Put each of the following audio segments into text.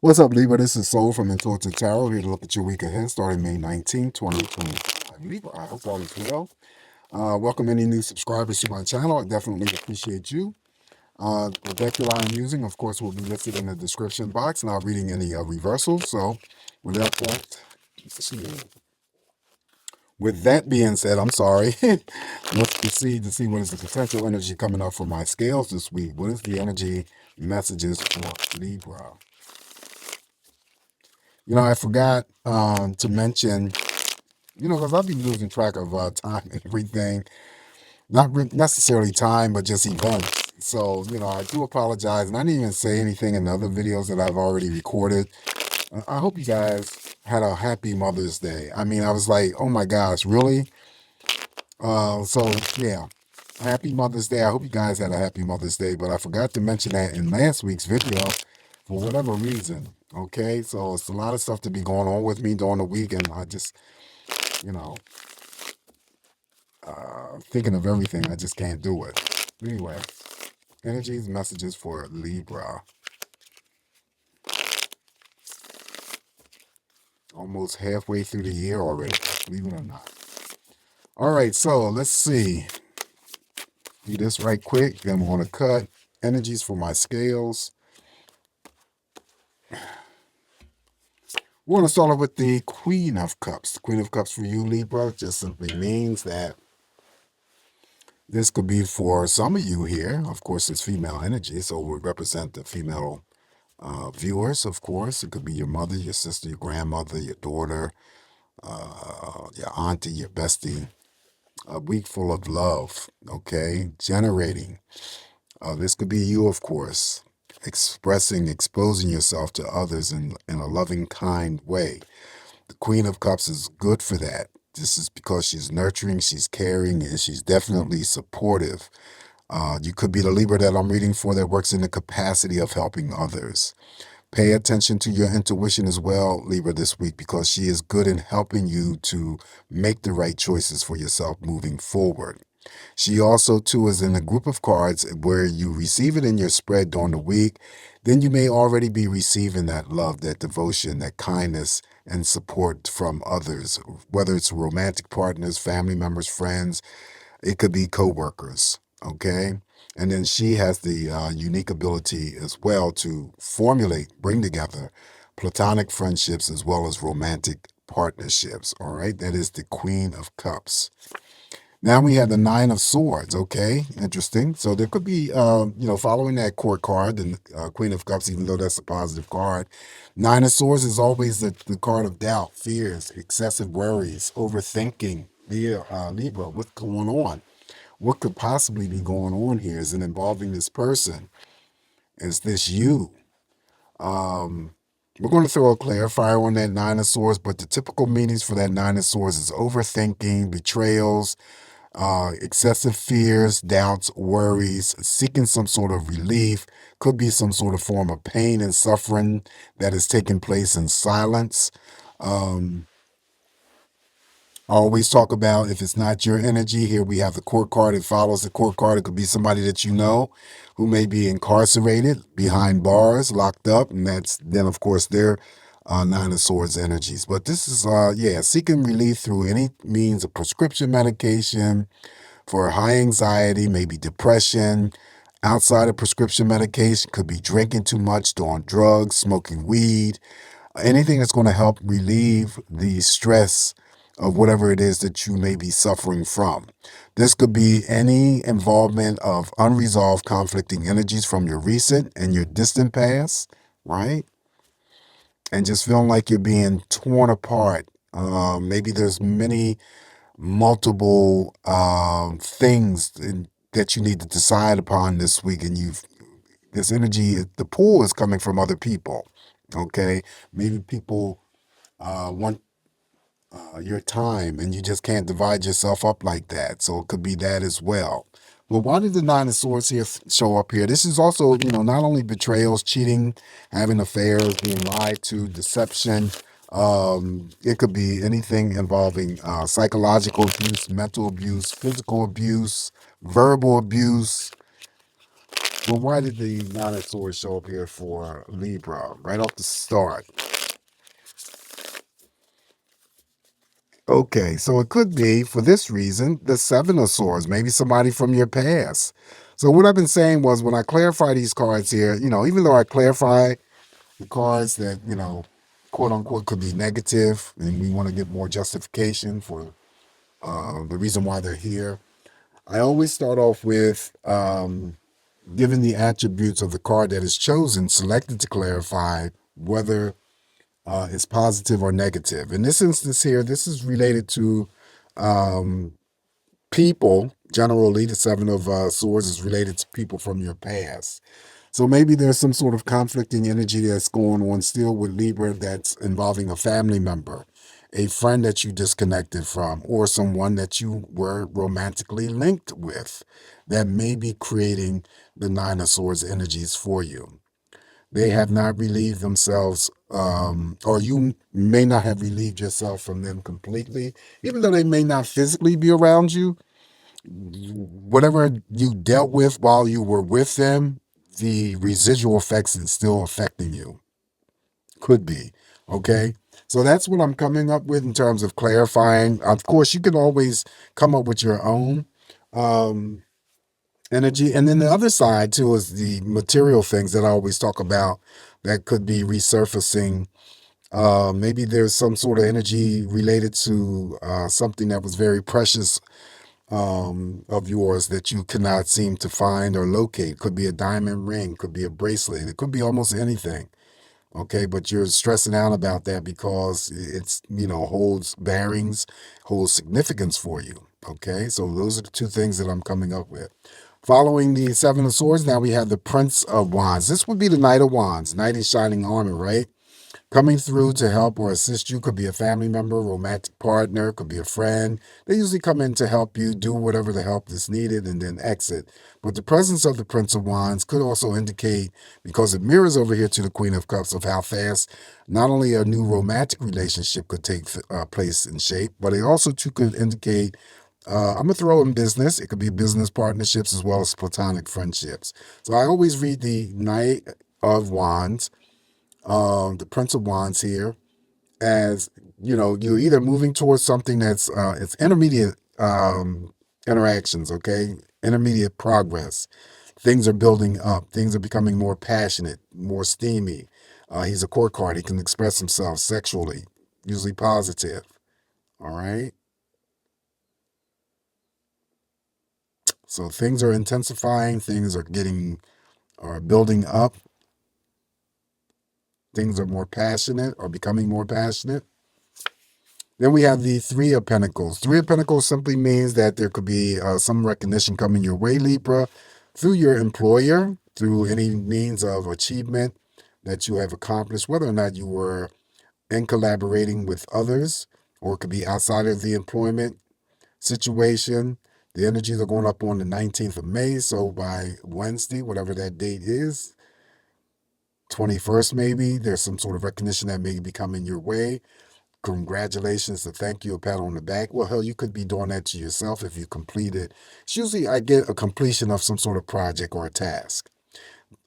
What's up, Libra? This is Soul from Intuitive Tarot, here to look at your week ahead, starting May 19, 2025. Libra, I hope all is well. Welcome any new subscribers to my channel. I definitely appreciate you. The deck that I am using, of course, will be listed in the description box, not reading any reversals. So, without that, with that being said, I'm sorry. Let's proceed to see what is the potential energy coming up for my scales this week. What is the energy messages for Libra? I forgot to mention, because I've been losing track of time and everything. Not necessarily time, but just events. So, I do apologize. And I didn't even say anything in the other videos that I've already recorded. I hope you guys had a happy Mother's Day. I mean, I was like, oh my gosh, really? So, yeah. Happy Mother's Day. I hope you guys had a happy Mother's Day. But I forgot to mention that in last week's video for whatever reason. Okay? So, it's a lot of stuff to be going on with me during the week. And I just, you know, thinking of everything, I just can't do it. Anyway, energies, messages for Libra. Almost halfway through the year already, believe it or not. All right, so let's see. Do this right quick, then I'm going to cut energies for my scales. We're going to start off with the Queen of Cups. The Queen of Cups for you, Libra, just simply means that this could be for some of you here. Of course, it's female energy, so we represent the female viewers, of course. It could be your mother, your sister, your grandmother, your daughter, your auntie, your bestie. A week full of love, okay? Generating. This could be you, of course, exposing yourself to others in a loving, kind way. The Queen of Cups is good for that. This is because she's nurturing, she's caring, and she's definitely supportive. You could be the Libra that I'm reading for that works in the capacity of helping others. Pay attention to your intuition as well, Libra, this week, because she is good in helping you to make the right choices for yourself moving forward. She also, too, is in a group of cards where you receive it in your spread during the week. Then you may already be receiving that love, that devotion, that kindness and support from others, whether it's romantic partners, family members, friends. It could be co-workers, okay? And then she has the unique ability as well to bring together platonic friendships as well as romantic partnerships, all right? That is the Queen of Cups. Now we have the Nine of Swords, okay? Interesting. So there could be, following that court card, the Queen of Cups, even though that's a positive card. Nine of Swords is always the card of doubt, fears, excessive worries, overthinking. Libra, what's going on? What could possibly be going on here? Is it involving this person? Is this you? We're going to throw a clarifier on that Nine of Swords, but the typical meanings for that Nine of Swords is overthinking, betrayals, excessive fears, doubts, worries, seeking some sort of relief. Could be some sort of form of pain and suffering that is taking place in silence. I always talk about if it's not your energy. Here we have the court card. It follows the court card. It could be somebody that you know who may be incarcerated, behind bars, locked up. And that's then, of course, their Nine of Swords energies. But this is, seeking relief through any means of prescription medication for high anxiety, maybe depression. Outside of prescription medication, could be drinking too much, doing drugs, smoking weed, anything that's going to help relieve the stress of whatever it is that you may be suffering from. This could be any involvement of unresolved conflicting energies from your recent and your distant past, right? And just feeling like you're being torn apart. Maybe there's multiple things that you need to decide upon this week, and this energy, the pull is coming from other people. Okay, maybe people want your time, and you just can't divide yourself up like that. So it could be that as well. Well, why did the Nine of Swords here show up here? This is also, not only betrayals, cheating, having affairs, being lied to, deception. It could be anything involving psychological abuse, mental abuse, physical abuse, verbal abuse. Well, why did the Nine of Swords show up here for Libra right off the start? Okay, so it could be for this reason the Seven of Swords, maybe somebody from your past. So what I've been saying was when I clarify these cards here, even though I clarify the cards that, quote unquote could be negative, and we want to get more justification for the reason why they're here, I always start off with given the attributes of the card that is chosen, selected to clarify whether it's positive or negative. In this instance here, this is related to people. Generally, the Seven of Swords is related to people from your past. So maybe there's some sort of conflicting energy that's going on still with Libra that's involving a family member, a friend that you disconnected from, or someone that you were romantically linked with that may be creating the Nine of Swords energies for you. They have not relieved themselves, or you may not have relieved yourself from them completely, even though they may not physically be around you. Whatever you dealt with while you were with them, the residual effects is still affecting you. Could be. Okay. So that's what I'm coming up with in terms of clarifying. Of course, you can always come up with your own um, energy. And then the other side, too, is the material things that I always talk about that could be resurfacing. Maybe there's some sort of energy related to something that was very precious of yours that you cannot seem to find or locate. Could be a diamond ring, could be a bracelet, it could be almost anything. Okay, but you're stressing out about that because it's, holds bearings, holds significance for you. Okay, so those are the two things that I'm coming up with. Following the Seven of Swords, now we have the Prince of Wands. This would be the Knight of Wands, Knight in shining armor, right? Coming through to help or assist you could be a family member, romantic partner, could be a friend. They usually come in to help you do whatever the help is needed and then exit. But the presence of the Prince of Wands could also indicate, because it mirrors over here to the Queen of Cups, of how fast not only a new romantic relationship could take place in shape, but it also too could indicate I'm gonna throw in business. It could be business partnerships as well as platonic friendships. So I always read the Knight of Wands, the Prince of Wands here, as you're either moving towards something that's it's intermediate interactions, okay, intermediate progress. Things are building up. Things are becoming more passionate, more steamy. He's a court card. He can express himself sexually, usually positive. All right. So things are intensifying. Things are building up. Things are more passionate or becoming more passionate. Then we have the Three of Pentacles. Three of Pentacles simply means that there could be some recognition coming your way, Libra, through your employer, through any means of achievement that you have accomplished, whether or not you were in collaborating with others, or it could be outside of the employment situation. The energies are going up on the 19th of May, so by Wednesday, whatever that date is, 21st maybe, there's some sort of recognition that may be coming your way. Congratulations, a thank you, a pat on the back. Well, hell, you could be doing that to yourself if you complete it. It's usually I get a completion of some sort of project or a task.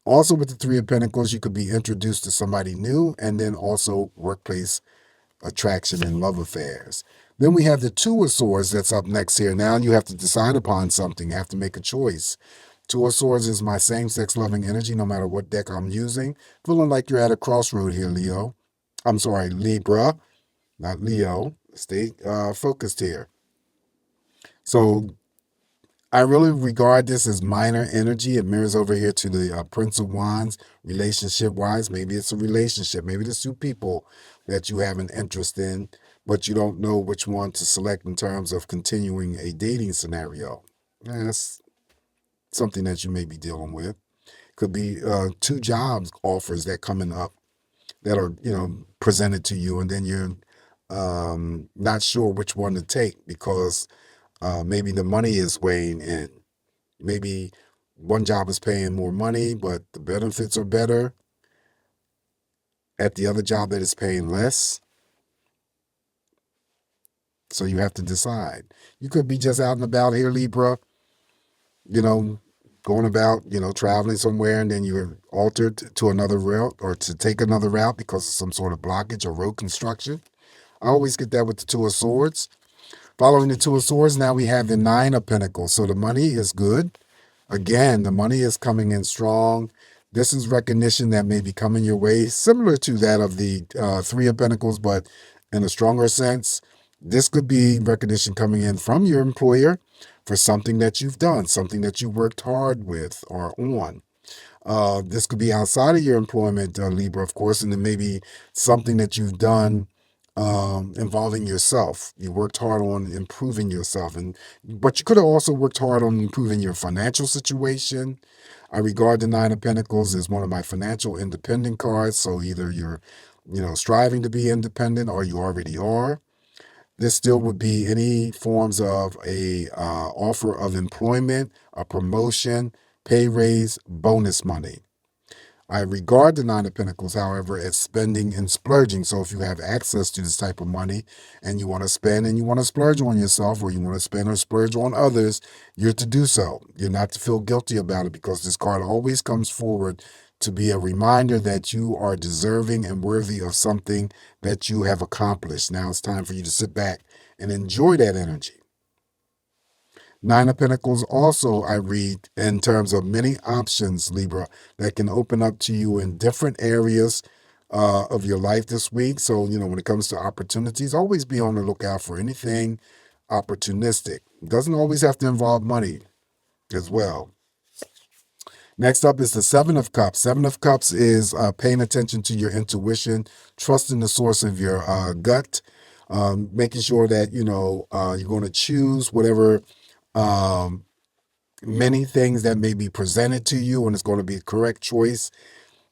Also, with the Three of Pentacles, you could be introduced to somebody new, and then also workplace attraction and love affairs. Then we have the Two of Swords that's up next here. Now you have to decide upon something. You have to make a choice. Two of Swords is my same-sex loving energy, no matter what deck I'm using. Feeling like you're at a crossroad here, Leo. I'm sorry, Libra, not Leo. Stay focused here. So I really regard this as minor energy. It mirrors over here to the Prince of Wands, relationship-wise. Maybe it's a relationship. Maybe there's two people that you have an interest in, but you don't know which one to select in terms of continuing a dating scenario. That's something that you may be dealing with. Could be two jobs offers that coming up that are presented to you, and then you're not sure which one to take because maybe the money is weighing in. Maybe one job is paying more money, but the benefits are better at the other job that is paying less. So you have to decide. You could be just out and about here, Libra, you know, going about, traveling somewhere, and then you're altered to another route or to take another route because of some sort of blockage or road construction. I always get that with the Two of Swords. Following the Two of Swords, now we have the Nine of Pentacles. So the money is good. Again, the money is coming in strong. This is recognition that may be coming your way, similar to that of the Three of Pentacles, but in a stronger sense. This could be recognition coming in from your employer for something that you've done, something that you worked hard with or on. This could be outside of your employment, Libra, of course, and then maybe something that you've done involving yourself. You worked hard on improving yourself, but you could have also worked hard on improving your financial situation. I regard the Nine of Pentacles as one of my financial independent cards. So either you're, striving to be independent or you already are. This still would be any forms of a offer of employment, a promotion, pay raise, bonus money. I regard the Nine of Pentacles, however, as spending and splurging. So if you have access to this type of money and you want to spend and you want to splurge on yourself, or you want to spend or splurge on others, you're to do so. You're not to feel guilty about it, because this card always comes forward to be a reminder that you are deserving and worthy of something that you have accomplished. Now it's time for you to sit back and enjoy that energy. Nine of Pentacles also, I read, in terms of many options, Libra, that can open up to you in different areas of your life this week. So, when it comes to opportunities, always be on the lookout for anything opportunistic. It doesn't always have to involve money as well. Next up is the Seven of Cups. Seven of Cups is paying attention to your intuition, trusting the source of your gut, making sure that, you're going to choose whatever many things that may be presented to you, and it's going to be the correct choice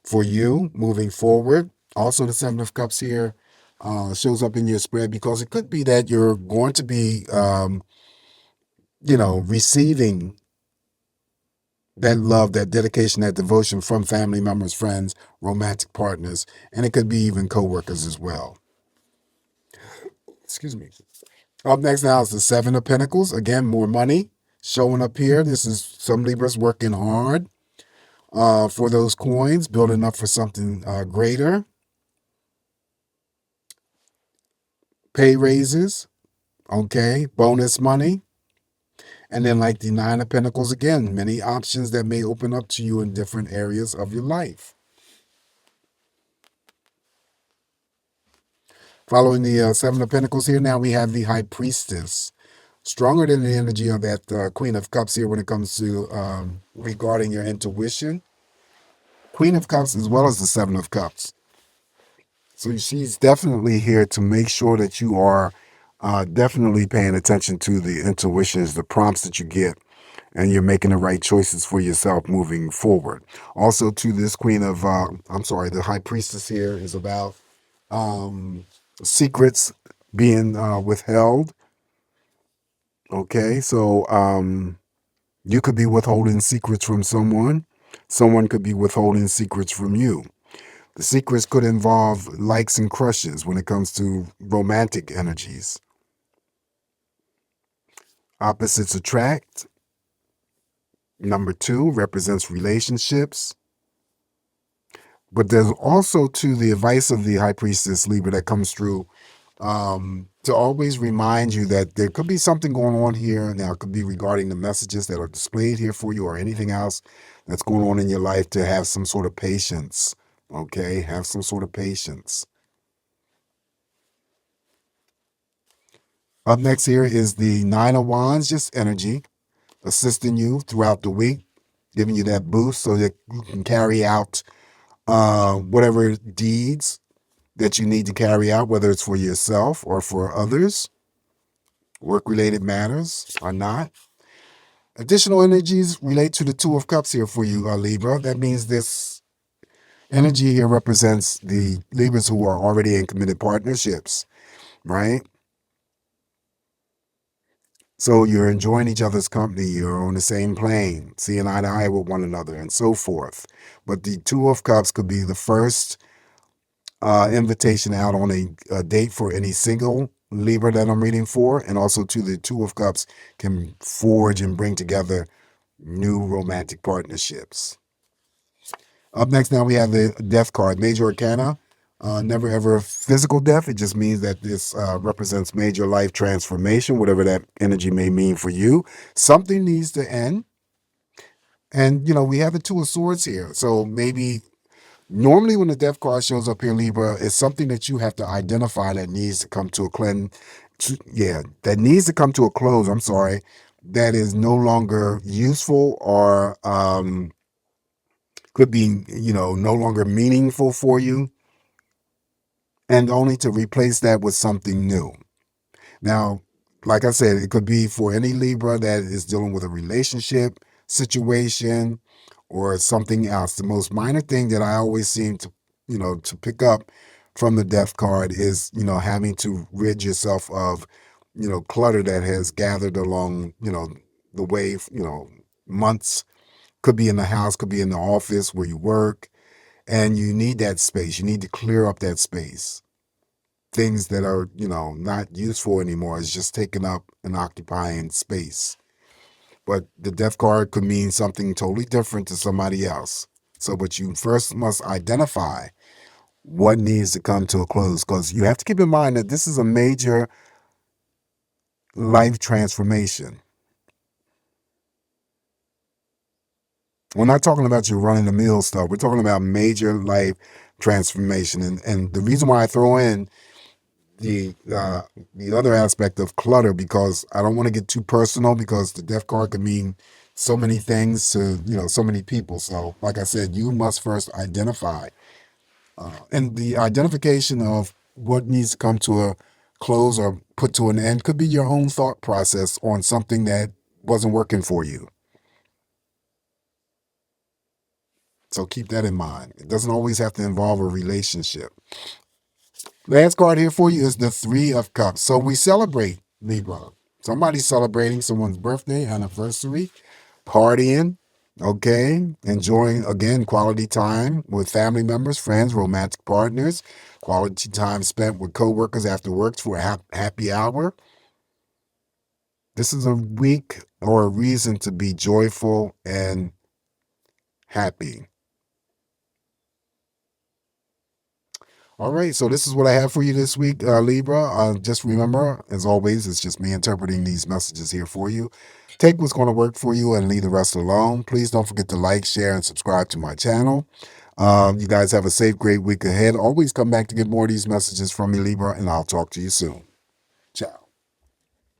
for you moving forward. Also, the Seven of Cups here shows up in your spread because it could be that you're going to be, receiving that love, that dedication, that devotion from family members, friends, romantic partners, and it could be even co-workers as well. Excuse me. Up next now is the Seven of Pentacles. Again, more money showing up here. This is some Libras working hard for those coins, building up for something greater. Pay raises, okay, bonus money. And then like the Nine of Pentacles again, many options that may open up to you in different areas of your life. Following the Seven of Pentacles here, now we have the High Priestess. Stronger than the energy of that Queen of Cups here when it comes to regarding your intuition. Queen of Cups as well as the Seven of Cups. So she's definitely here to make sure that you are definitely paying attention to the intuitions, the prompts that you get, and you're making the right choices for yourself moving forward. Also, to this the High Priestess here is about secrets being withheld. Okay, so you could be withholding secrets from someone. Someone could be withholding secrets from you. The secrets could involve likes and crushes when it comes to romantic energies. Opposites attract. Number 2 represents relationships. But there's also, to the advice of the High Priestess Libra that comes through, to always remind you that there could be something going on here. Now, it could be regarding the messages that are displayed here for you or anything else that's going on in your life, to have some sort of patience. Okay, have some sort of patience. Up next here is the Nine of Wands, just energy, assisting you throughout the week, giving you that boost so that you can carry out whatever deeds that you need to carry out, whether it's for yourself or for others, work-related matters or not. Additional energies relate to the Two of Cups here for you, Libra. That means this energy here represents the Libras who are already in committed partnerships, right? So you're enjoying each other's company, you're on the same plane, seeing eye to eye with one another, and so forth. But the Two of Cups could be the first invitation out on a date for any single Libra that I'm reading for, and also to the Two of Cups can forge and bring together new romantic partnerships. Up next now we have the death card, Major Arcana. Never ever physical death. It just means that this represents major life transformation, whatever that energy may mean for you. Something needs to end. And, we have the Two of Swords here. So maybe normally when the death card shows up here, Libra, it's something that you have to identify that needs to come to a that needs to come to a close. I'm sorry. That is no longer useful or could be, no longer meaningful for you, and only to replace that with something new. Now, like I said, it could be for any Libra that is dealing with a relationship situation or something else. The most minor thing that I always seem to pick up from the death card is, having to rid yourself of, clutter that has gathered along, the way, months. Could be in the house, could be in the office where you work, and you need that space. You need to clear up that space. Things that are, not useful anymore is just taking up and occupying space. But the death card could mean something totally different to somebody else. So, but you first must identify what needs to come to a close, because you have to keep in mind that this is a major life transformation. We're not talking about your run-of-the-mill stuff. We're talking about major life transformation. And the reason why I throw in the other aspect of clutter, because I don't want to get too personal, because the death card can mean so many things to so many people. So like I said, you must first identify, and the identification of what needs to come to a close or put to an end could be your own thought process on something that wasn't working for you. So keep that in mind. It doesn't always have to involve a relationship. Last card here for you is the Three of Cups. So we celebrate, Libra. Somebody's celebrating someone's birthday, anniversary, partying, okay? Enjoying, again, quality time with family members, friends, romantic partners, quality time spent with coworkers after work for a happy hour. This is a week or a reason to be joyful and happy. All right, so this is what I have for you this week, Libra. Just remember, as always, it's just me interpreting these messages here for you. Take what's going to work for you and leave the rest alone. Please don't forget to like, share, and subscribe to my channel. You guys have a safe, great week ahead. Always come back to get more of these messages from me, Libra, and I'll talk to you soon. Ciao.